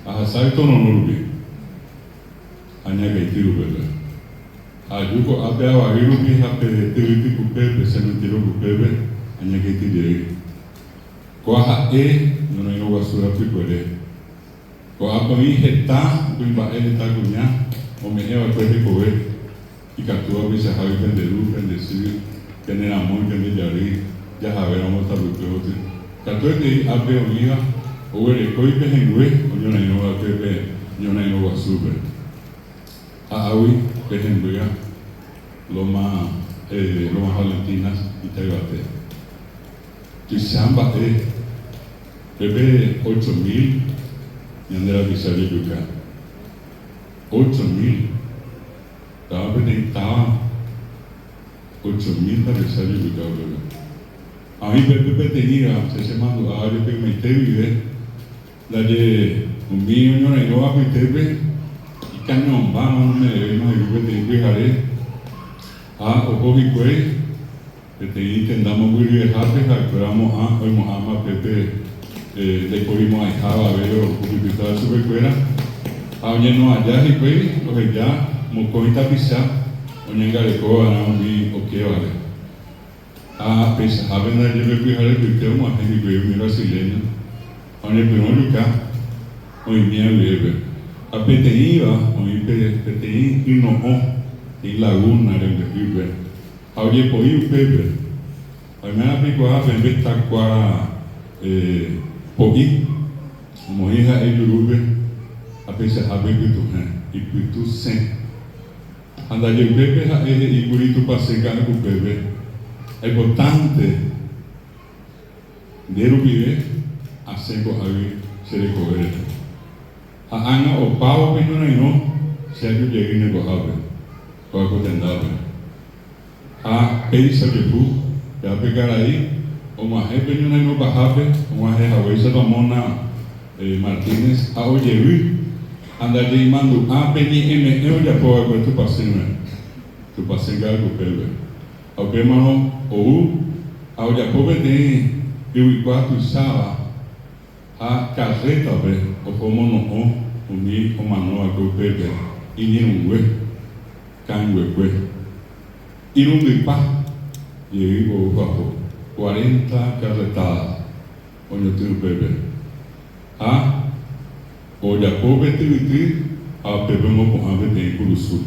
Ahasaito no nurubi. Añaga y tiro, ¿verdad? Ayuko ape awagirubi hape tiriti kupepe, sementiro kupepe, añaga y tiro. Koaha no no ino wasura pikwele. Koapa mi heta, kuimba heta kunya, o me hewa kwete kowe. Ikatua bisa hawi penderu, pendesir, kene amor, kene jari, ya havera mota lupeote. Katuete ape omiga, owe koipe hengwe, o no ino wapepe, no ino wasube. Awi pehengwe loma Valentinas itagate. Kisamba bebe 8,000 yandera bisari buka. 8,000. Tava penentava 8,000 para bisari buka bebe. Aí bebe tenira se chamando a área que me teve da de minho não era o teve canyon ba no me de viajar a okovikwe que te intentamos muy viajar esperamos a hoy ama pepe de corimo a java vero publicidad super fuera a oye no allá y pues lo ya mo coita pisa oye gareko ana mi vale a pesa a vender de viajar que te mo a gente que mi brasileño oye pero nunca hoy mía bebe a PTI PTI inoho in laguna del River. Oye poi pepe. A me ha pico a venta qua poi moija el River a pesar a bebe tu y tu sen. Anda je pepe a y burrito passegar com pepe. É importante de River a seco a se recoger. Anga o pau que no se ayu llegue en el bojabe o a cotendabe a pensa de bu ya pegar ahí o más jefe no no bajabe o más jefe a veces tomona Martínez a oye vi anda de mando a peni em ya po a tu pasenga algo pebe o que mano o a ya po de eu quatro sala a carreta o como no uni o mano a pepe e nem cangue e não me pá e aí vou papo 40 carretadas onde eu tenho pepe o já pobre tem a pepe mo com a tem curuçu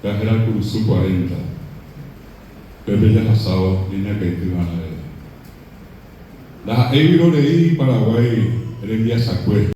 carreira curuçu 40 pepe já passava e nem que tem nada da aí virou daí Paraguai ele envia sacue